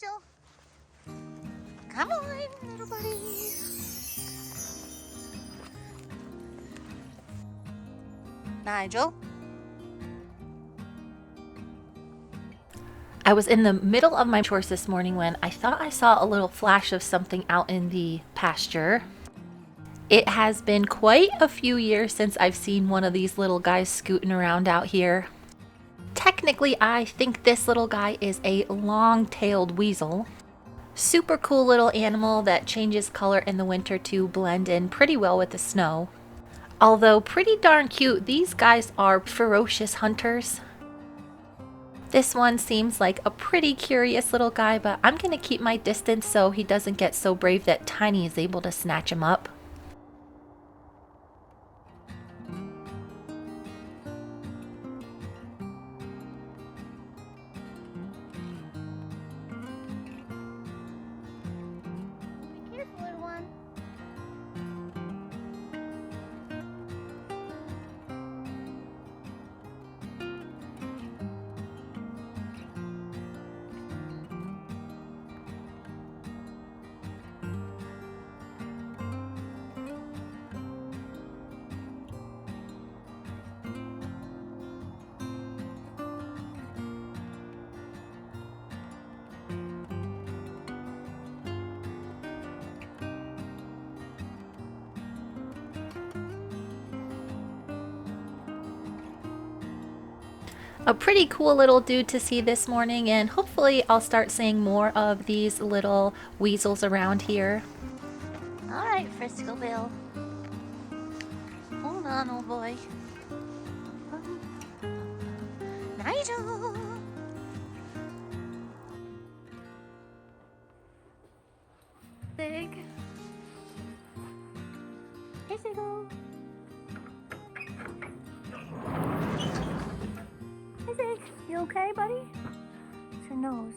Nigel. Come on, little buddy. Nigel. I was in the middle of my chores this morning when I thought I saw a little flash of something out in the pasture. It has been quite a few years since I've seen one of these little guys scooting around out here. Technically, I think this little guy is a long-tailed weasel. Super cool little animal that changes color in the winter to blend in pretty well with the snow. Although pretty darn cute, these guys are ferocious hunters. This one seems like a pretty curious little guy, but I'm going to keep my distance so he doesn't get so brave that Tiny is able to snatch him up. Be careful, little one. A pretty cool little dude to see this morning, and hopefully I'll start seeing more of these little weasels around here. All right, Frisco Bill. Hold on, old boy. Nigel. Big. Hey, Sigel. Hey, Zig. You okay, buddy? How's your nose?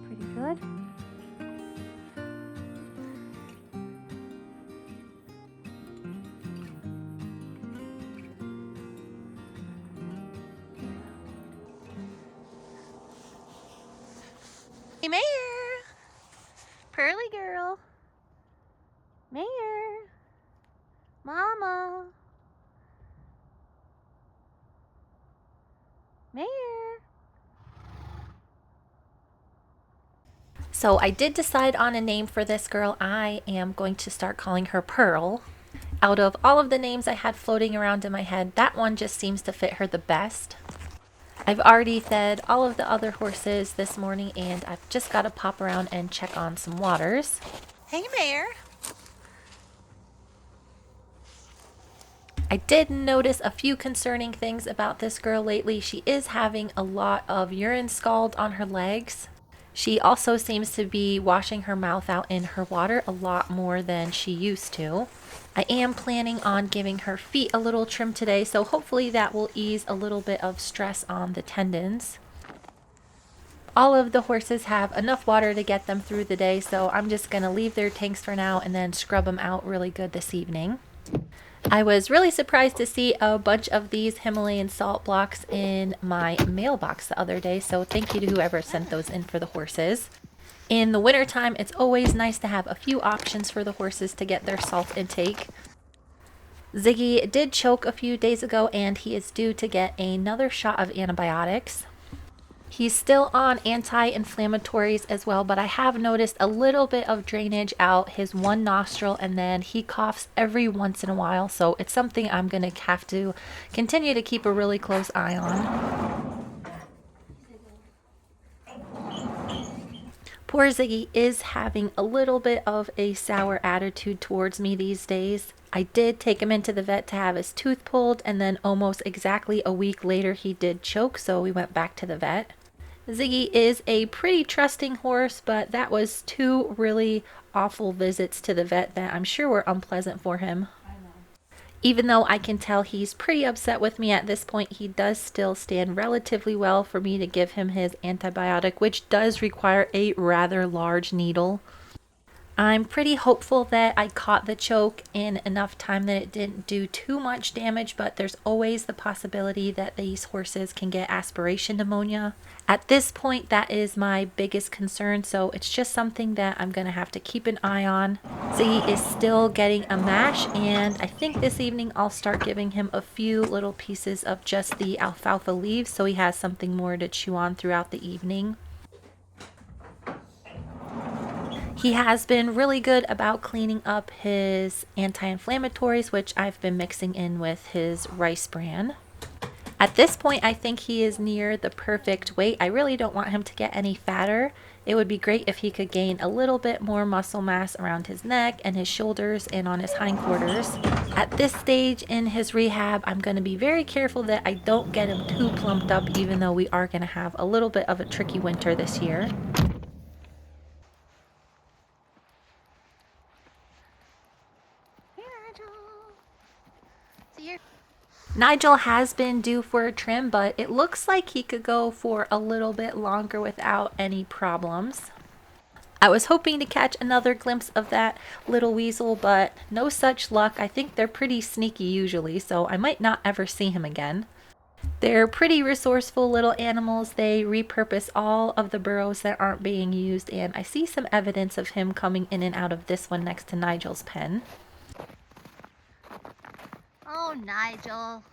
Pretty good. Hey, Mayor. Pearly girl. Mayor. Mama. Mayor. So I did decide on a name for this girl. I am going to start calling her Pearl. Out of all of the names I had floating around in my head, that one just seems to fit her the best. I've already fed all of the other horses this morning, and I've just got to pop around and check on some waters. Hey, Mayor. I did notice a few concerning things about this girl lately. She is having a lot of urine scald on her legs. She also seems to be washing her mouth out in her water a lot more than she used to. I am planning on giving her feet a little trim today, so hopefully that will ease a little bit of stress on the tendons. All of the horses have enough water to get them through the day, so I'm just going to leave their tanks for now and then scrub them out really good this evening. I was really surprised to see a bunch of these Himalayan salt blocks in my mailbox the other day, so thank you to whoever sent those in for the horses. In the wintertime, it's always nice to have a few options for the horses to get their salt intake. Ziggy did choke a few days ago, and he is due to get another shot of antibiotics. He's still on anti-inflammatories as well, but I have noticed a little bit of drainage out his one nostril, and then he coughs every once in a while, so it's something I'm going to have to continue to keep a really close eye on. Poor Ziggy is having a little bit of a sour attitude towards me these days. I did take him into the vet to have his tooth pulled, and then almost exactly a week later he did choke, so we went back to the vet. Ziggy is a pretty trusting horse, but that was 2 really awful visits to the vet that I'm sure were unpleasant for him. Even though I can tell he's pretty upset with me at this point, he does still stand relatively well for me to give him his antibiotic, which does require a rather large needle. I'm pretty hopeful that I caught the choke in enough time that it didn't do too much damage, but there's always the possibility that these horses can get aspiration pneumonia. At this point, that is my biggest concern, so it's just something that I'm going to have to keep an eye on. Ziggy is still getting a mash, and I think this evening I'll start giving him a few little pieces of just the alfalfa leaves so he has something more to chew on throughout the evening. He has been really good about cleaning up his anti-inflammatories, which I've been mixing in with his rice bran. At this point, I think he is near the perfect weight. I really don't want him to get any fatter. It would be great if he could gain a little bit more muscle mass around his neck and his shoulders and on his hindquarters. At this stage in his rehab, I'm going to be very careful that I don't get him too plumped up, even though we are going to have a little bit of a tricky winter this year. Nigel has been due for a trim, but it looks like he could go for a little bit longer without any problems. I was hoping to catch another glimpse of that little weasel, but no such luck. I think they're pretty sneaky usually, so I might not ever see him again. They're pretty resourceful little animals. They repurpose all of the burrows that aren't being used, and I see some evidence of him coming in and out of this one next to Nigel's pen. Oh, Nigel.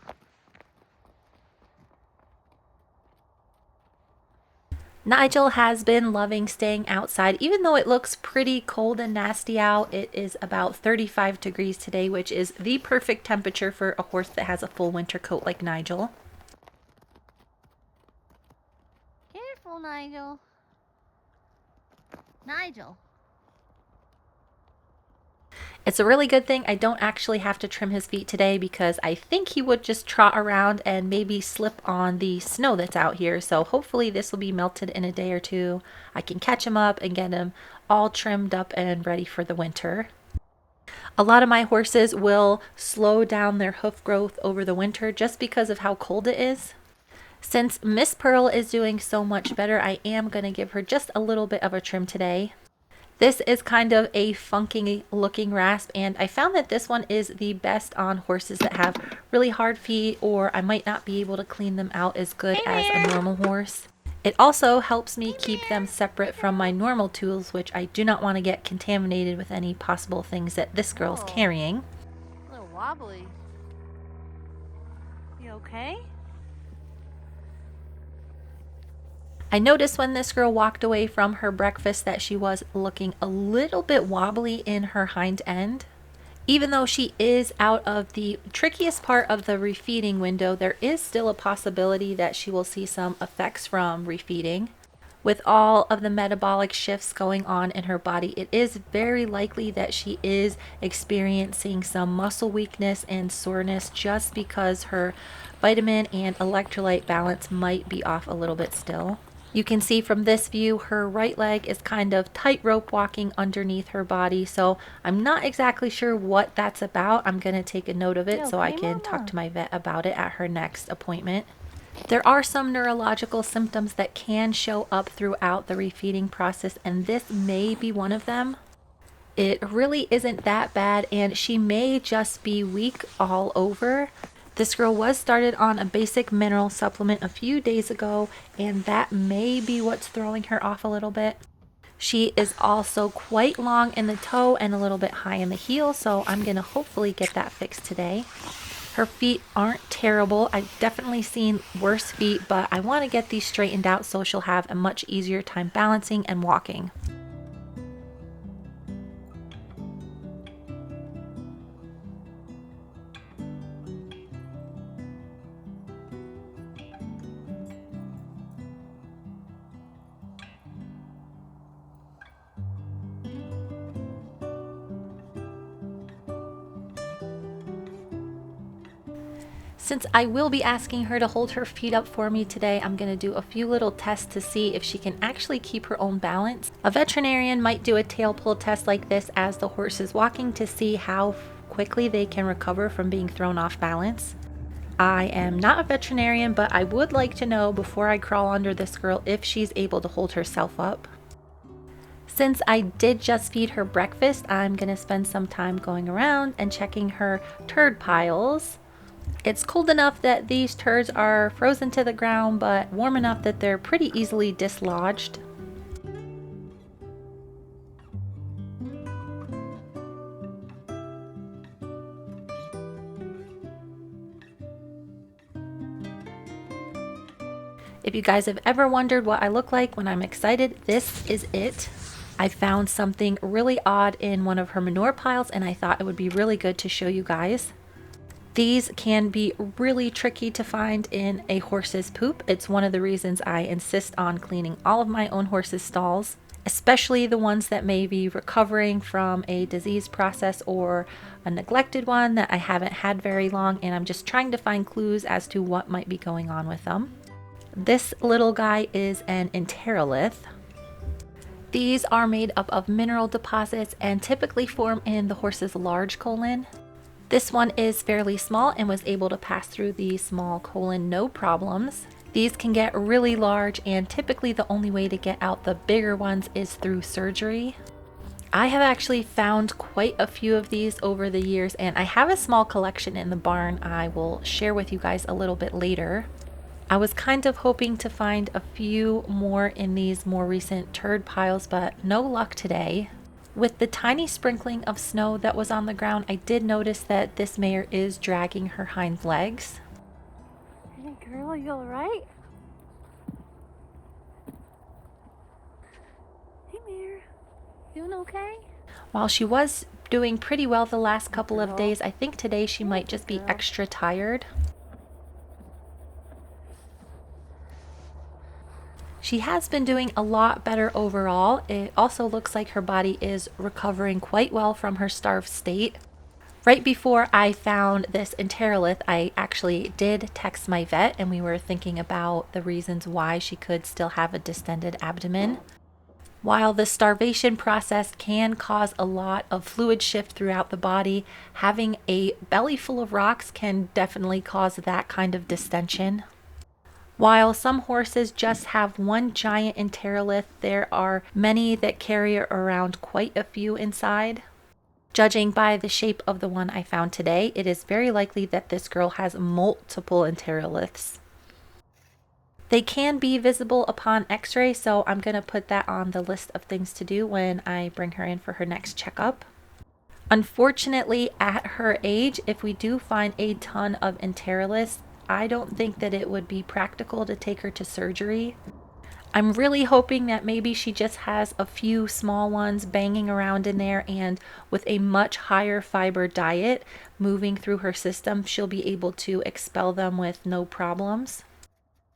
Nigel has been loving staying outside. Even though it looks pretty cold and nasty out, it is about 35 degrees today, which is the perfect temperature for a horse that has a full winter coat like Nigel. Careful, Nigel. Nigel. It's a really good thing I don't actually have to trim his feet today, because I think he would just trot around and maybe slip on the snow that's out here. So hopefully this will be melted in a day or two. I can catch him up and get him all trimmed up and ready for the winter. A lot of my horses will slow down their hoof growth over the winter just because of how cold it is. Since Miss Pearl is doing so much better, I am going to give her just a little bit of a trim today. This is kind of a funky looking rasp, and I found that this one is the best on horses that have really hard feet, or I might not be able to clean them out as good as a normal horse. It also helps me keep them separate from my normal tools, which I do not want to get contaminated with any possible things that this girl's carrying. A little wobbly. You okay? I noticed when this girl walked away from her breakfast that she was looking a little bit wobbly in her hind end. Even though she is out of the trickiest part of the refeeding window, there is still a possibility that she will see some effects from refeeding. With all of the metabolic shifts going on in her body, it is very likely that she is experiencing some muscle weakness and soreness just because her vitamin and electrolyte balance might be off a little bit still. You can see from this view, her right leg is kind of tightrope walking underneath her body, so I'm not exactly sure what that's about. I'm going to take a note of it so I can talk to my vet about it at her next appointment. There are some neurological symptoms that can show up throughout the refeeding process, and this may be one of them. It really isn't that bad, and she may just be weak all over. This girl was started on a basic mineral supplement a few days ago, and that may be what's throwing her off a little bit. She is also quite long in the toe and a little bit high in the heel, so I'm going to hopefully get that fixed today. Her feet aren't terrible. I've definitely seen worse feet, but I want to get these straightened out so she'll have a much easier time balancing and walking. Since I will be asking her to hold her feet up for me today, I'm going to do a few little tests to see if she can actually keep her own balance. A veterinarian might do a tail pull test like this as the horse is walking to see how quickly they can recover from being thrown off balance. I am not a veterinarian, but I would like to know before I crawl under this girl if she's able to hold herself up. Since I did just feed her breakfast, I'm going to spend some time going around and checking her turd piles. It's cold enough that these turds are frozen to the ground, but warm enough that they're pretty easily dislodged. If you guys have ever wondered what I look like when I'm excited, this is it. I found something really odd in one of her manure piles and I thought it would be really good to show you guys. These can be really tricky to find in a horse's poop. It's one of the reasons I insist on cleaning all of my own horse's stalls, especially the ones that may be recovering from a disease process or a neglected one that I haven't had very long, and I'm just trying to find clues as to what might be going on with them. This little guy is an Enterolith. These are made up of mineral deposits and typically form in the horse's large colon. This one is fairly small and was able to pass through the small colon no problems. These can get really large and typically the only way to get out the bigger ones is through surgery. I have actually found quite a few of these over the years and I have a small collection in the barn I will share with you guys a little bit later. I was kind of hoping to find a few more in these more recent turd piles, but no luck today. With the tiny sprinkling of snow that was on the ground, I did notice that this mare is dragging her hind legs. Hey girl, you alright? Hey mare, doing okay? While she was doing pretty well the last couple of days, I think today she might just be extra tired. She has been doing a lot better overall. It also looks like her body is recovering quite well from her starved state. Right before I found this Enterolith, I actually did text my vet and we were thinking about the reasons why she could still have a distended abdomen. While the starvation process can cause a lot of fluid shift throughout the body, having a belly full of rocks can definitely cause that kind of distension. While some horses just have one giant Enterolith, there are many that carry around quite a few inside. Judging by the shape of the one I found today, it is very likely that this girl has multiple Enteroliths. They can be visible upon x-ray, so I'm going to put that on the list of things to do when I bring her in for her next checkup. Unfortunately, at her age, if we do find a ton of Enteroliths, I don't think that it would be practical to take her to surgery. I'm really hoping that maybe she just has a few small ones banging around in there, and with a much higher fiber diet moving through her system, she'll be able to expel them with no problems.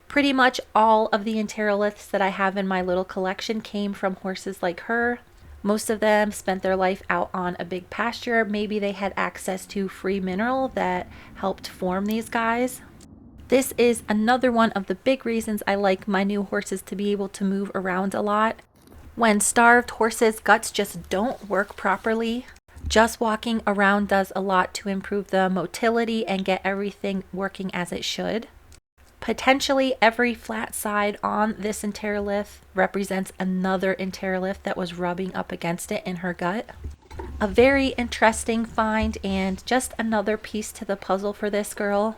Pretty much all of the Enteroliths that I have in my little collection came from horses like her. Most of them spent their life out on a big pasture. Maybe they had access to free mineral that helped form these guys. This is another one of the big reasons I like my new horses to be able to move around a lot. When starved, horses' guts just don't work properly. Just walking around does a lot to improve the motility and get everything working as it should. Potentially every flat side on this Enterolith represents another Enterolith that was rubbing up against it in her gut. A very interesting find and just another piece to the puzzle for this girl.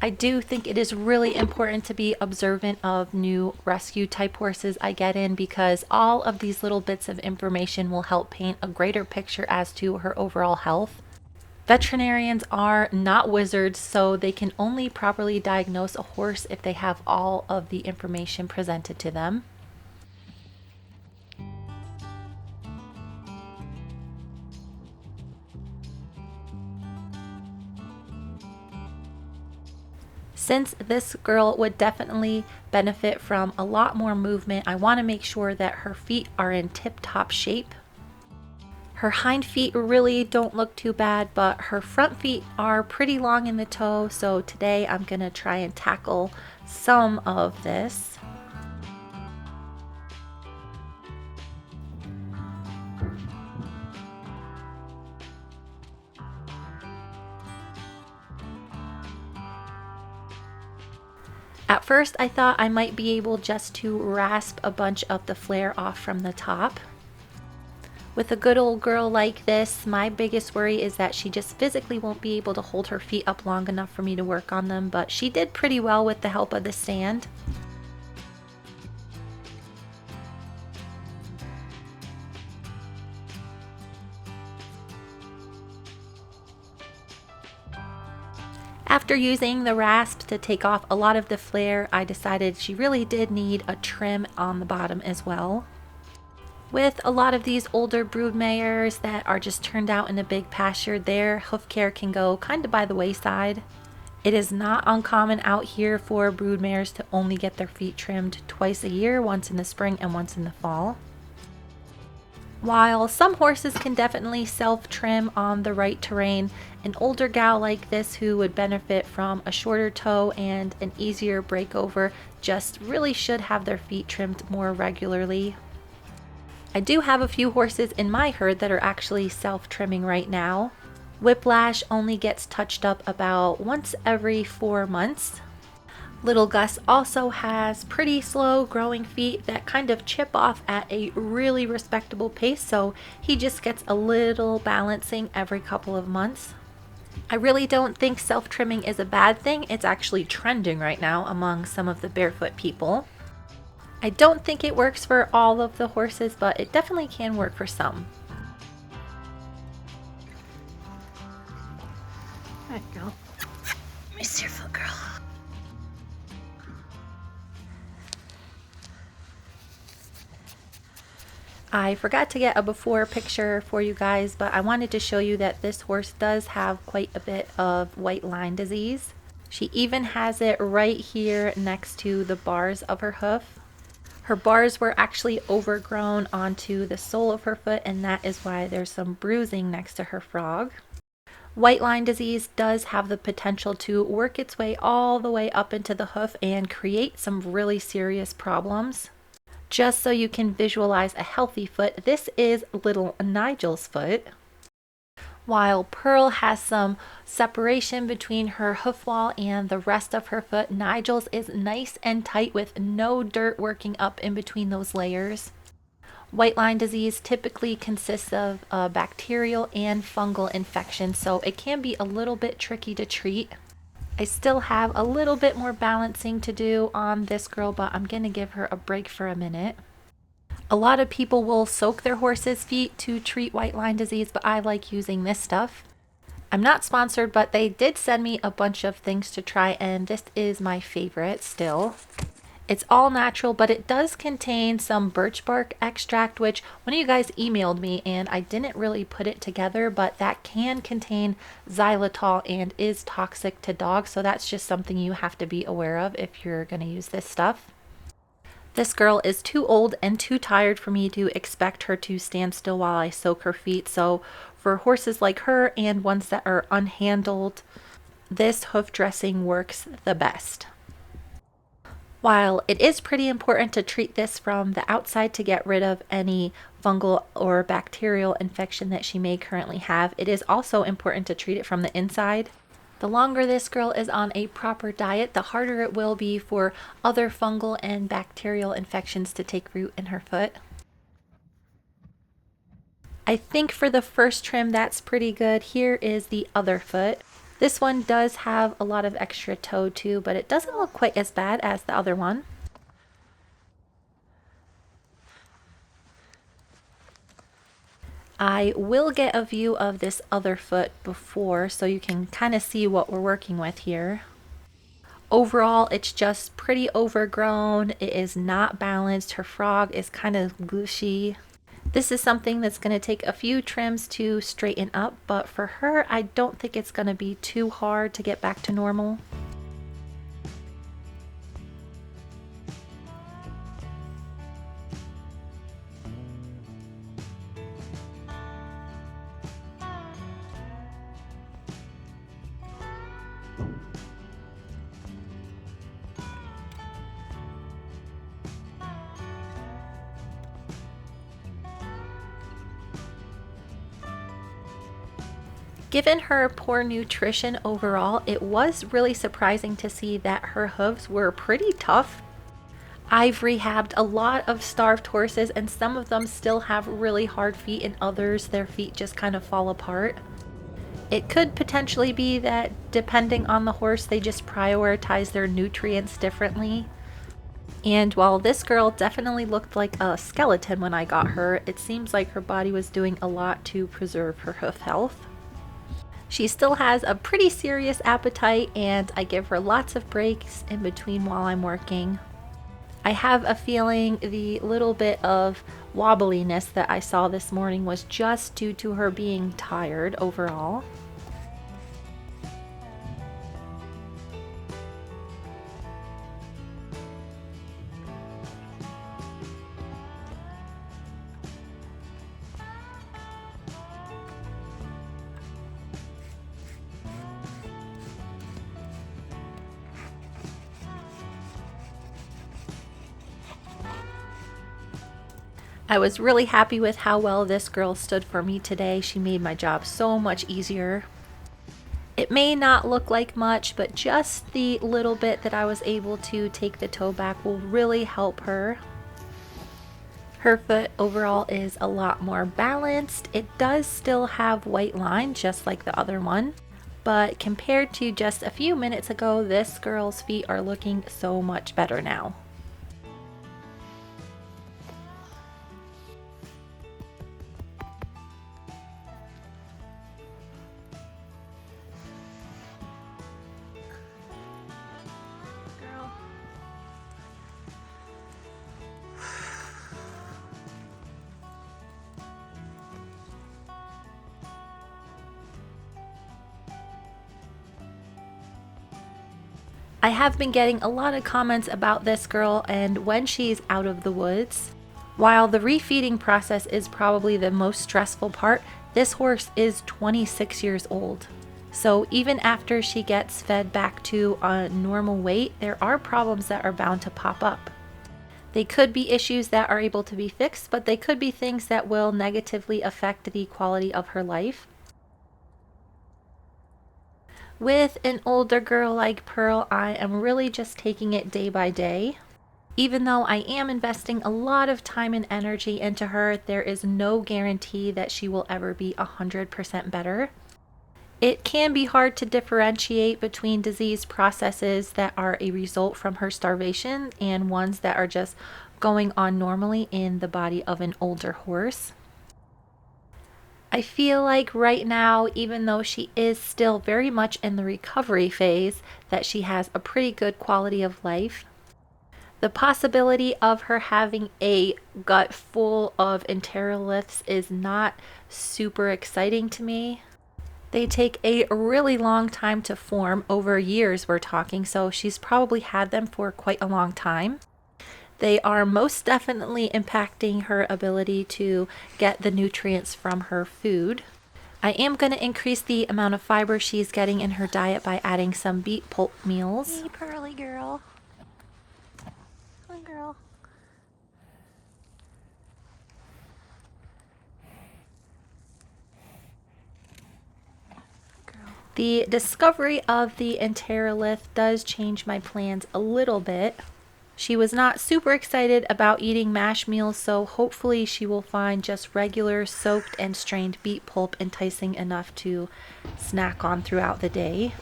I do think it is really important to be observant of new rescue type horses I get in, because all of these little bits of information will help paint a greater picture as to her overall health. Veterinarians are not wizards, so they can only properly diagnose a horse if they have all of the information presented to them. Since this girl would definitely benefit from a lot more movement, I want to make sure that her feet are in tip-top shape. Her hind feet really don't look too bad, but her front feet are pretty long in the toe, so today I'm going to try and tackle some of this. At first I thought I might be able just to rasp a bunch of the flare off from the top. With a good old girl like this, my biggest worry is that she just physically won't be able to hold her feet up long enough for me to work on them, but she did pretty well with the help of the stand. After using the rasp to take off a lot of the flare, I decided she really did need a trim on the bottom as well. With a lot of these older broodmares that are just turned out in a big pasture, their hoof care can go kind of by the wayside. It is not uncommon out here for broodmares to only get their feet trimmed twice a year, once in the spring and once in the fall. While some horses can definitely self-trim on the right terrain, an older gal like this who would benefit from a shorter toe and an easier breakover just really should have their feet trimmed more regularly. I do have a few horses in my herd that are actually self-trimming right now. Whiplash only gets touched up about once every 4 months. Little Gus also has pretty slow growing feet that kind of chip off at a really respectable pace, so he just gets a little balancing every couple of months. I really don't think self-trimming is a bad thing. It's actually trending right now among some of the barefoot people. I don't think it works for all of the horses, but it definitely can work for some. There you go. Miss your foot, girl. I forgot to get a before picture for you guys, but I wanted to show you that this horse does have quite a bit of white line disease. She even has it right here next to the bars of her hoof. Her bars were actually overgrown onto the sole of her foot, and that is why there's some bruising next to her frog. White line disease does have the potential to work its way all the way up into the hoof and create some really serious problems. Just so you can visualize a healthy foot, this is little Nigel's foot. While Pearl has some separation between her hoof wall and the rest of her foot, Nigel's is nice and tight with no dirt working up in between those layers. White line disease typically consists of a bacterial and fungal infection, so it can be a little bit tricky to treat. I still have a little bit more balancing to do on this girl, but I'm going to give her a break for a minute. A lot of people will soak their horses' feet to treat white line disease, but I like using this stuff. I'm not sponsored, but they did send me a bunch of things to try, and this is my favorite still. It's all natural, but it does contain some birch bark extract, which one of you guys emailed me and I didn't really put it together, but that can contain xylitol and is toxic to dogs. So that's just something you have to be aware of if you're going to use this stuff. This girl is too old and too tired for me to expect her to stand still while I soak her feet. So for horses like her and ones that are unhandled, this hoof dressing works the best. While it is pretty important to treat this from the outside to get rid of any fungal or bacterial infection that she may currently have, it is also important to treat it from the inside. The longer this girl is on a proper diet, the harder it will be for other fungal and bacterial infections to take root in her foot. I think for the first trim that's pretty good. Here is the other foot. This one does have a lot of extra toe too, but it doesn't look quite as bad as the other one. I will get a view of this other foot before so you can kind of see what we're working with here. Overall, it's just pretty overgrown. It is not balanced. Her frog is kind of gushy. This is something that's going to take a few trims to straighten up, but for her, I don't think it's going to be too hard to get back to normal. Given her poor nutrition overall, it was really surprising to see that her hooves were pretty tough. I've rehabbed a lot of starved horses, and some of them still have really hard feet, and others, their feet just kind of fall apart. It could potentially be that depending on the horse, they just prioritize their nutrients differently. And while this girl definitely looked like a skeleton when I got her, it seems like her body was doing a lot to preserve her hoof health. She still has a pretty serious appetite, and I give her lots of breaks in between while I'm working. I have a feeling the little bit of wobbliness that I saw this morning was just due to her being tired overall. I was really happy with how well this girl stood for me today. She made my job so much easier. It may not look like much, but just the little bit that I was able to take the toe back will really help her. Her foot overall is a lot more balanced. It does still have white line just like the other one, but compared to just a few minutes ago, this girl's feet are looking so much better now. I have been getting a lot of comments about this girl and when she's out of the woods. While the refeeding process is probably the most stressful part, this horse is 26 years old. So even after she gets fed back to a normal weight, there are problems that are bound to pop up. They could be issues that are able to be fixed, but they could be things that will negatively affect the quality of her life. With an older girl like Pearl, I am really just taking it day by day. Even though I am investing a lot of time and energy into her, there is no guarantee that she will ever be 100% better. It can be hard to differentiate between disease processes that are a result from her starvation and ones that are just going on normally in the body of an older horse. I feel like right now, even though she is still very much in the recovery phase, that she has a pretty good quality of life. The possibility of her having a gut full of enteroliths is not super exciting to me. They take a really long time to form, over years we're talking, so she's probably had them for quite a long time. They are most definitely impacting her ability to get the nutrients from her food. I am going to increase the amount of fiber she's getting in her diet by adding some beet pulp meals. Hey, Pearly girl. Come on, girl. The discovery of the Enterolith does change my plans a little bit. She was not super excited about eating mash meals, so hopefully she will find just regular soaked and strained beet pulp enticing enough to snack on throughout the day.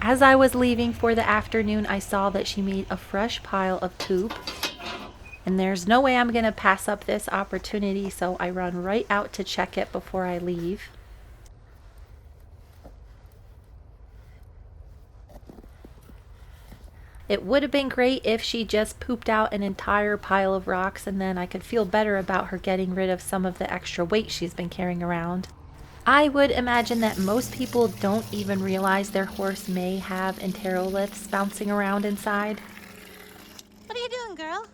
As I was leaving for the afternoon, I saw that she made a fresh pile of poop. And there's no way I'm going to pass up this opportunity, so I run right out to check it before I leave. It would have been great if she just pooped out an entire pile of rocks, and then I could feel better about her getting rid of some of the extra weight she's been carrying around. I would imagine that most people don't even realize their horse may have enteroliths bouncing around inside. What are you doing, girl?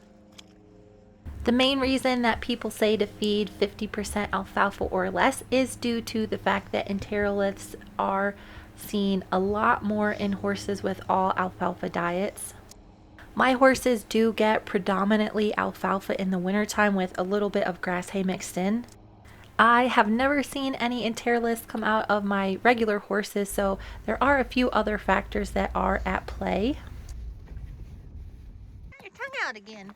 The main reason that people say to feed 50% alfalfa or less is due to the fact that enteroliths are seen a lot more in horses with all alfalfa diets. My horses do get predominantly alfalfa in the wintertime with a little bit of grass hay mixed in. I have never seen any enteroliths come out of my regular horses, so there are a few other factors that are at play. Your hung out again.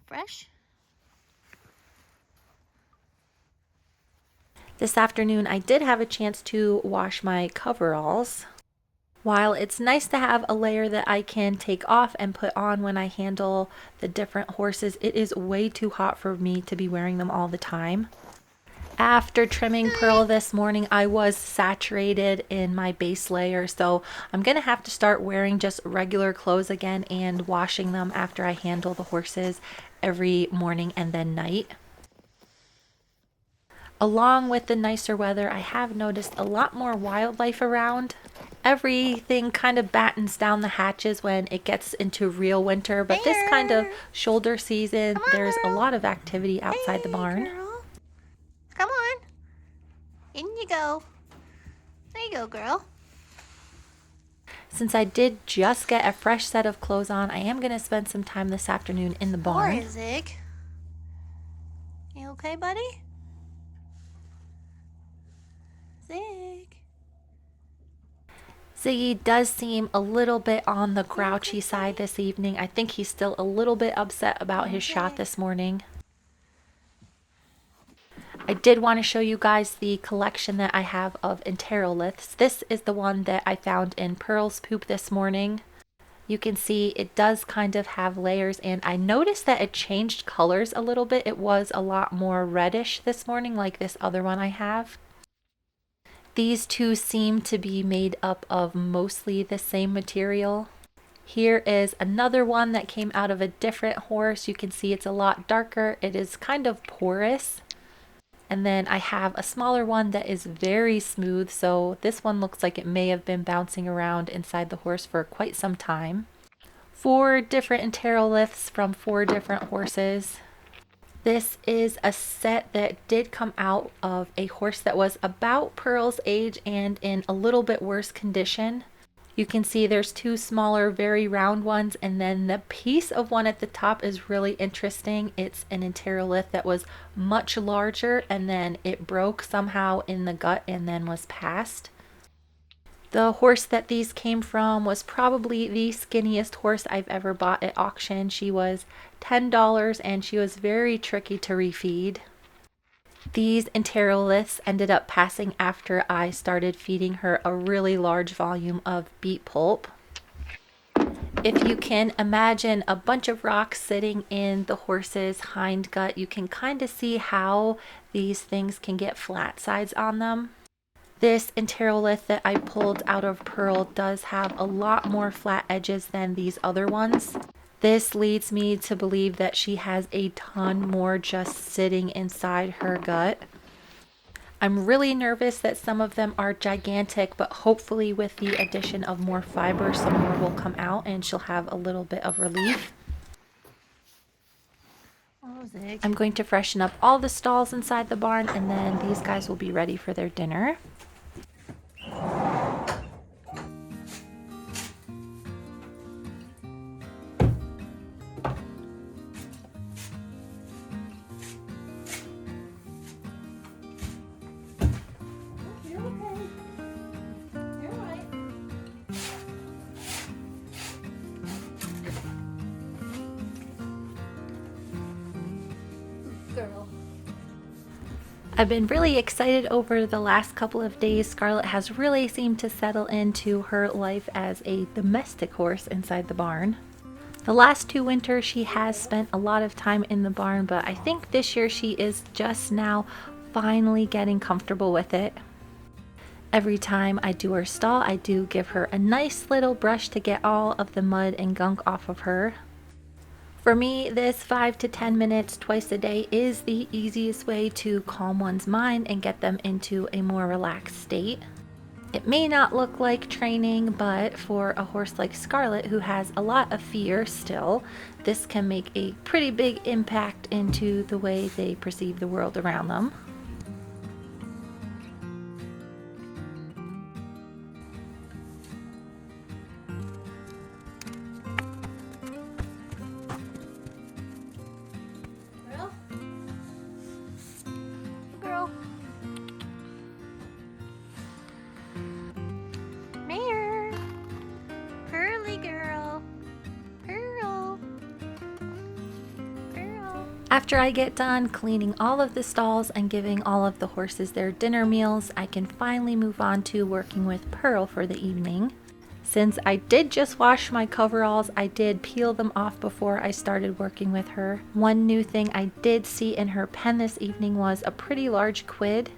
Fresh? This afternoon, I did have a chance to wash my coveralls. While it's nice to have a layer that I can take off and put on when I handle the different horses, it is way too hot for me to be wearing them all the time. After trimming Pearl this morning, I was saturated in my base layer, so I'm going to have to start wearing just regular clothes again and washing them after I handle the horses every morning and then night. Along with the nicer weather, I have noticed a lot more wildlife around. Everything kind of battens down the hatches when it gets into real winter, but this kind of shoulder season, there's a lot of activity outside the barn. Girl. Come on. In you go. There you go, girl. Since I did just get a fresh set of clothes on, I am going to spend some time this afternoon in the barn. Zig. You okay, buddy? Zig. Ziggy does seem a little bit on the grouchy side this evening. I think he's still a little bit upset about his shot this morning. I did want to show you guys the collection that I have of Enteroliths. This is the one that I found in Pearl's poop this morning. You can see it does kind of have layers, and I noticed that it changed colors a little bit. It was a lot more reddish this morning, like this other one I have. These two seem to be made up of mostly the same material. Here is another one that came out of a different horse. You can see it's a lot darker. It is kind of porous. And then I have a smaller one that is very smooth. So this one looks like it may have been bouncing around inside the horse for quite some time. 4 different Enteroliths from 4 different horses. This is a set that did come out of a horse that was about Pearl's age and in a little bit worse condition. You can see there's 2 smaller, very round ones, and then the piece of one at the top is really interesting. It's an Enterolith that was much larger, and then it broke somehow in the gut and then was passed. The horse that these came from was probably the skinniest horse I've ever bought at auction. She was $10 and she was very tricky to refeed. These Enteroliths ended up passing after I started feeding her a really large volume of beet pulp. If you can imagine a bunch of rocks sitting in the horse's hind gut, you can kind of see how these things can get flat sides on them. This Enterolith that I pulled out of Pearl does have a lot more flat edges than these other ones. This leads me to believe that she has a ton more just sitting inside her gut. I'm really nervous that some of them are gigantic, but hopefully with the addition of more fiber, some more will come out and she'll have a little bit of relief. I'm going to freshen up all the stalls inside the barn, and then these guys will be ready for their dinner. I've been really excited over the last couple of days. Scarlet has really seemed to settle into her life as a domestic horse inside the barn. The last 2 winters she has spent a lot of time in the barn, but I think this year she is just now finally getting comfortable with it. Every time I do her stall, I do give her a nice little brush to get all of the mud and gunk off of her. For me, this 5 to 10 minutes twice a day is the easiest way to calm one's mind and get them into a more relaxed state. It may not look like training, but for a horse like Scarlet, who has a lot of fear still, this can make a pretty big impact into the way they perceive the world around them. After I get done cleaning all of the stalls and giving all of the horses their dinner meals, I can finally move on to working with Pearl for the evening. Since I did just wash my coveralls, I did peel them off before I started working with her. One new thing I did see in her pen this evening was a pretty large quid.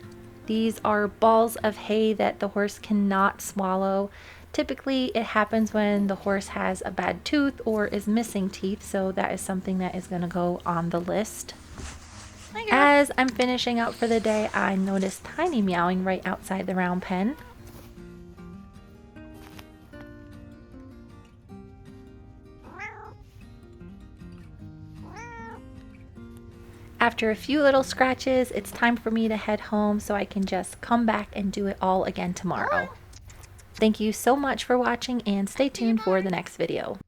These are balls of hay that the horse cannot swallow. Typically, it happens when the horse has a bad tooth or is missing teeth, so that is something that is going to go on the list. As I'm finishing up for the day, I noticed Tiny meowing right outside the round pen. After a few little scratches, it's time for me to head home so I can just come back and do it all again tomorrow. Thank you so much for watching and stay tuned for the next video.